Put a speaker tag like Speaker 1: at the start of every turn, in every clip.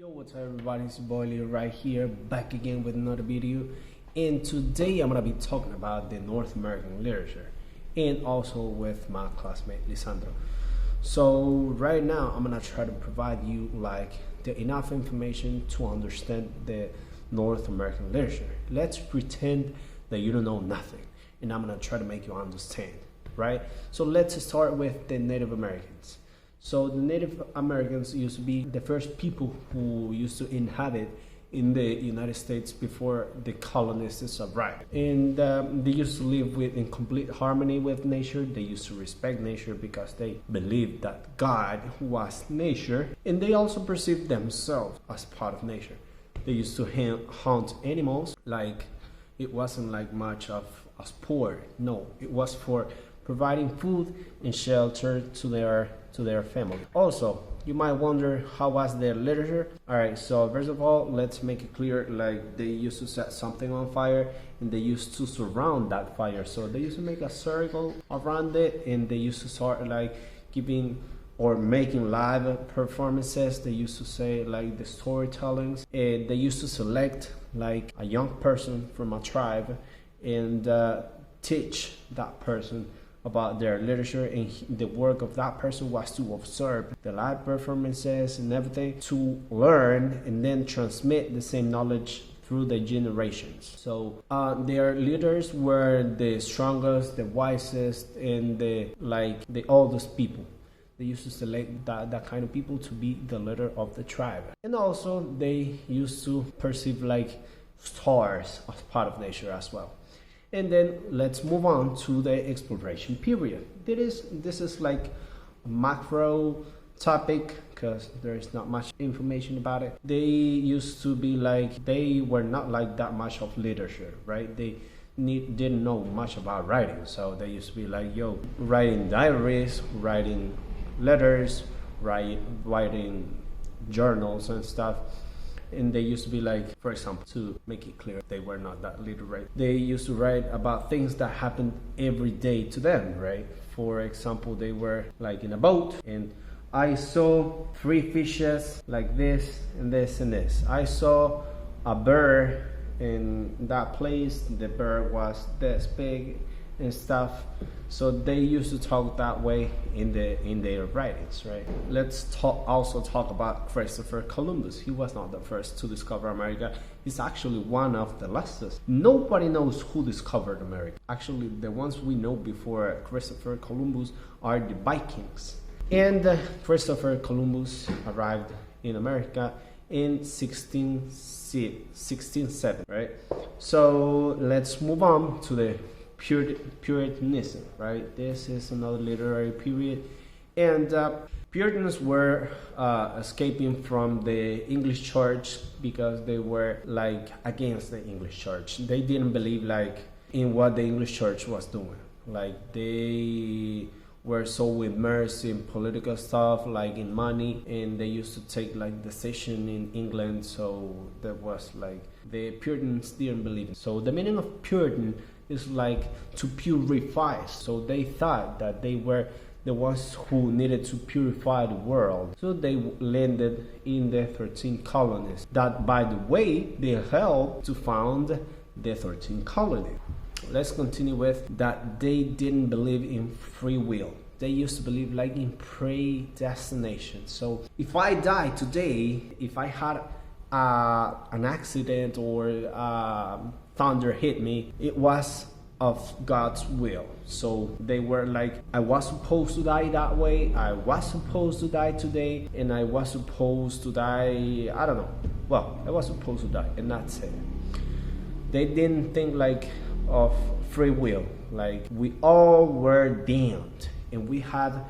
Speaker 1: Yo, what's up everybody, it's your boy Leo right here, back again with another video. And today I'm gonna be talking about the North American literature and also with my classmate Lizandro. So right now I'm gonna try to provide you like the enough information to understand the North American literature. Let's pretend that you don't know nothing and I'm gonna try to make you understand, right? So let's start with the Native Americans. So the Native Americans used to be the first people who used to inhabit in the United States before the colonists arrived. And they used to live in complete harmony with nature. They used to respect nature because they believed that God was nature, and they also perceived themselves as part of nature. They used to hunt animals. Like, it wasn't like much of a sport. No, it was for providing food and shelter to their family. Also, you might wonder, how was their literature? Alright, so first of all, let's make it clear, like they used to set something on fire and they used to surround that fire. So they used to make a circle around it and they used to start like giving or making live performances. They used to say like the storytellings, and they used to select like a young person from a tribe and teach that person about their literature, and the work of that person was to observe the live performances and everything, to learn and then transmit the same knowledge through the generations. So their leaders were the strongest, the wisest, and the oldest people. They used to select that kind of people to be the leader of the tribe. And also they used to perceive like stars as part of nature as well. And then let's move on to the exploration period. This is like a macro topic because there is not much information about it. They used to be like, they were not like that much of literature, right? They didn't know much about writing. So they used to be like, yo, writing diaries, writing letters, writing journals and stuff. And they used to be like, for example, to make it clear, they were not that literate. They used to write about things that happened every day to them, right? For example, they were like in a boat and I saw 3 fishes like this and this and this. I saw a bird in that place. The bird was this big and stuff. So they used to talk that way in their writings, right? Let's also talk about Christopher Columbus. He was not the first to discover America. He's actually one of the lastest. Nobody knows who discovered America. Actually, the ones we know before Christopher Columbus are the Vikings. And Christopher Columbus arrived in America in 1607, right? So let's move on to the Puritanism, right? This is another literary period, and Puritans were escaping from the English church because they were like against the English church. They didn't believe like in what the English church was doing. Like they were so immersed in political stuff, like in money, and they used to take like decision in England. So that was like the Puritans didn't believe it. So the meaning of Puritan is like to purify. So they thought that they were the ones who needed to purify the world. So they landed in the 13 colonies that, by the way, they helped to found the 13 colony. Let's continue with that. They didn't believe in free will. They used to believe like in predestination. So if I die today, if I had an accident or thunder hit me, it was of God's will. So they were like, I was supposed to die that way, I was supposed to die today, and I was supposed to die, I don't know. Well, I was supposed to die, and that's it. They didn't think like of free will. Like we all were damned, and we had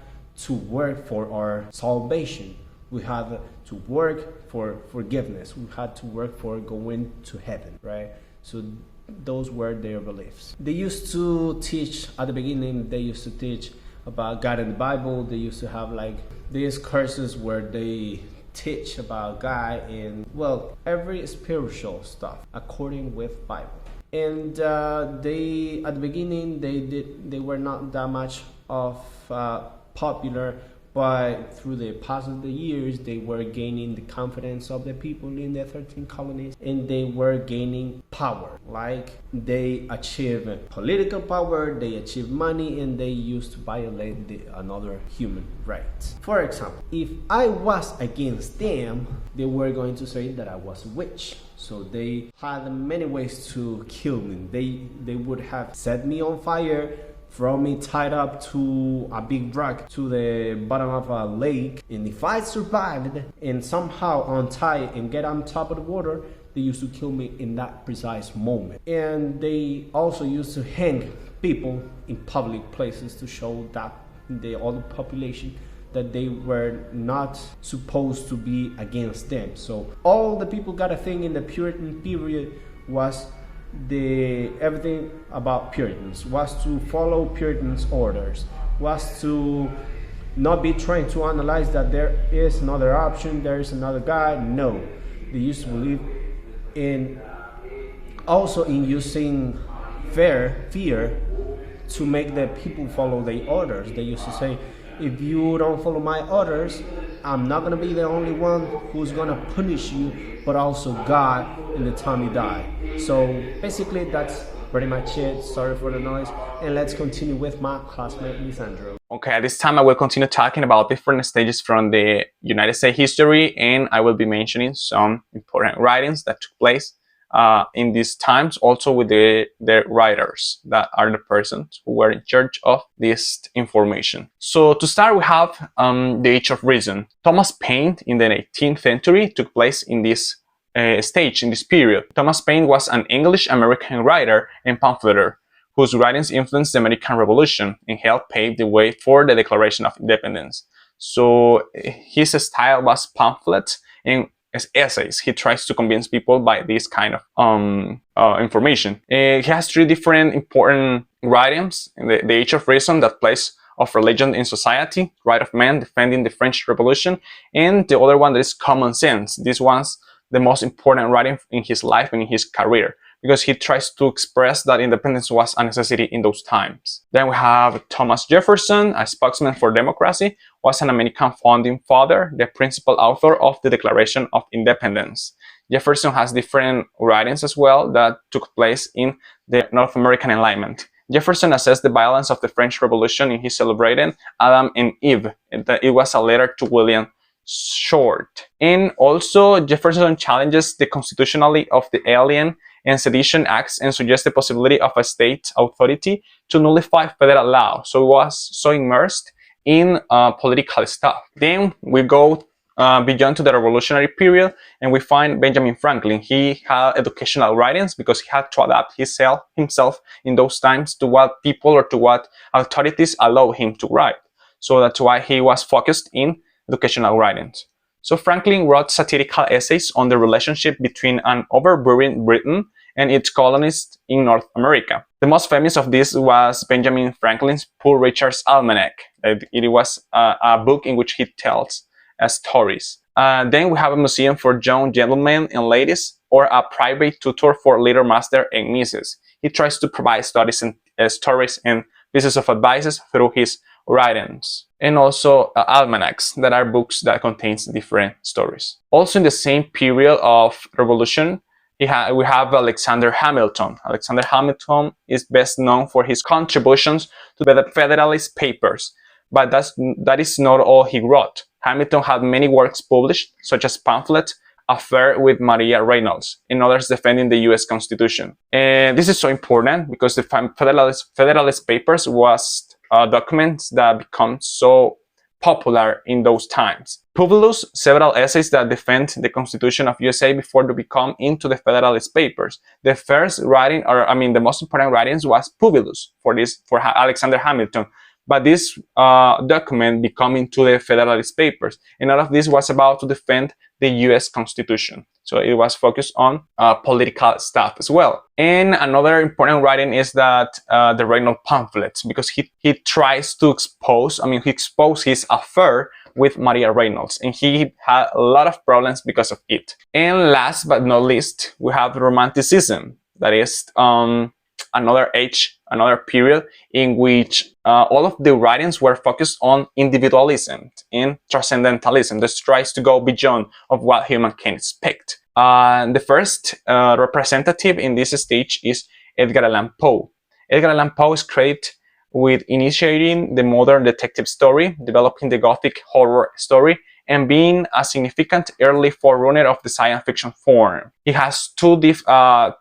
Speaker 1: to work for our salvation. We had to work for forgiveness. We had to work for going to heaven, right? So those were their beliefs. They used to teach, at the beginning, they used to teach about God in the Bible. They used to have like these courses where they teach about God and, well, every spiritual stuff according with Bible. And they, at the beginning, they were not that much of popular, But through the past of the years, they were gaining the confidence of the people in the 13 colonies, and they were gaining power. Like they achieved political power, they achieved money, and they used to violate another human rights. For example, if I was against them, they were going to say that I was a witch. So they had many ways to kill me. They would have set me on fire, throw me tied up to a big rock to the bottom of a lake, and if I survived and somehow untie and get on top of the water, they used to kill me in that precise moment. And they also used to hang people in public places to show that the other population that they were not supposed to be against them. So all the people got a thing in the Puritan period was everything about Puritans was to follow Puritans' orders, was to not be trying to analyze that there is another option, there is another God. No, they used to believe in also in using fear to make the people follow their orders. They used to say, if you don't follow my orders, I'm not going to be the only one who's going to punish you, but also God in the time you die. So basically that's pretty much it. Sorry for the noise. And let's continue with my classmate Lizandro.
Speaker 2: Okay, at this time I will continue talking about different stages from the United States history, and I will be mentioning some important writings that took place in these times, also with the writers that are the persons who were in charge of this information. So to start, we have the Age of Reason. Thomas Paine in the 18th century took place in this stage, in this period. Thomas Paine was an English-American writer and pamphleteer whose writings influenced the American Revolution and helped pave the way for the Declaration of Independence. So his style was pamphlets and essays. He tries to convince people by this kind of information. He has three different important writings: the Age of Reason, that place of religion in society; Right of Man, defending the French Revolution; and the other one that is Common Sense. This one's the most important writing in his life and in his career, because he tries to express that independence was a necessity in those times. Then we have Thomas Jefferson, a spokesman for democracy, was an American founding father, the principal author of the Declaration of Independence. Jefferson has different writings as well that took place in the North American Enlightenment. Jefferson assessed the violence of the French Revolution in his celebrated Adam and Eve. It was a letter to William Short. And also Jefferson challenges the constitutionality of the Alien and Sedition Acts and suggests the possibility of a state authority to nullify federal law. So he was so immersed in political stuff. Then we go beyond to the Revolutionary period, and we find Benjamin Franklin. He had educational writings because he had to adapt himself in those times to what people or to what authorities allow him to write. So that's why he was focused in educational writings. So Franklin wrote satirical essays on the relationship between an overbearing Britain and its colonists in North America. The most famous of this was Benjamin Franklin's Poor Richard's Almanac. It was a book in which he tells stories. Then we have a museum for young gentlemen and ladies, or a private tutor for little master and misses. He tries to provide studies and stories and pieces of advice through his writings, and also almanacs, that are books that contains different stories. Also in the same period of revolution, we have Alexander Hamilton. Alexander Hamilton is best known for his contributions to the Federalist Papers, but that is not all he wrote. Hamilton had many works published, such as pamphlets, Affair with Maria Reynolds, and others defending the U.S. Constitution. And this is so important because the Federalist Papers was documents that become so popular in those times. Published several essays that defend the Constitution of USA before they become into the Federalist Papers. The first writing, the most important writings, was Publius for Alexander Hamilton. But this document became into the Federalist Papers, and all of this was about to defend the U.S. Constitution. So it was focused on political stuff as well. And another important writing is that the Reynolds pamphlets, because he tries to expose his affair with Maria Reynolds, and he had a lot of problems because of it. And last but not least, we have Romanticism. That is another age, another period in which all of the writings were focused on individualism and transcendentalism that tries to go beyond of what human can expect. The first representative in this stage is Edgar Allan Poe. Edgar Allan Poe is credited with initiating the modern detective story, developing the Gothic horror story, and being a significant early forerunner of the science fiction form. He has two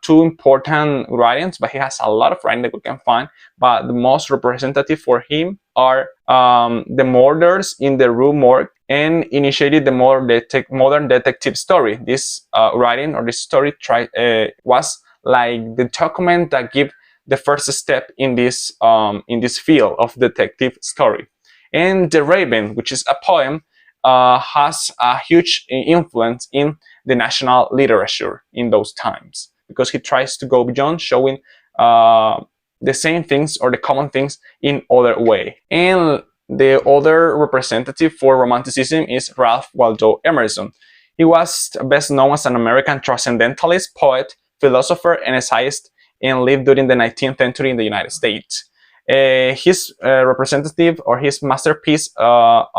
Speaker 2: important writings, but he has a lot of writing that we can find. But the most representative for him are The Murders in the Rue Morgue, and initiated the modern detective story. This writing or this story was like the document that gave the first step in this field of detective story. And The Raven, which is a poem, has a huge influence in the national literature in those times, because he tries to go beyond showing the same things or the common things in other way. And the other representative for Romanticism is Ralph Waldo Emerson. He was best known as an American transcendentalist, poet, philosopher, and essayist, and lived during the 19th century in the United States. His representative or his masterpiece are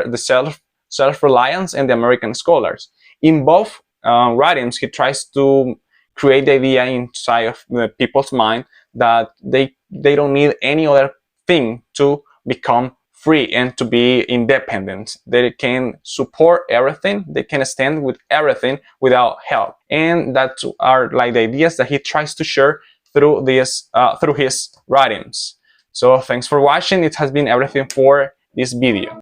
Speaker 2: the Self-Reliance and the American Scholars. In both writings, he tries to create the idea inside of the people's mind that they don't need any other thing to become free and to be independent. They can support everything, they can stand with everything without help. And that are like the ideas that he tries to share through his writings. So thanks for watching. It has been everything for this video.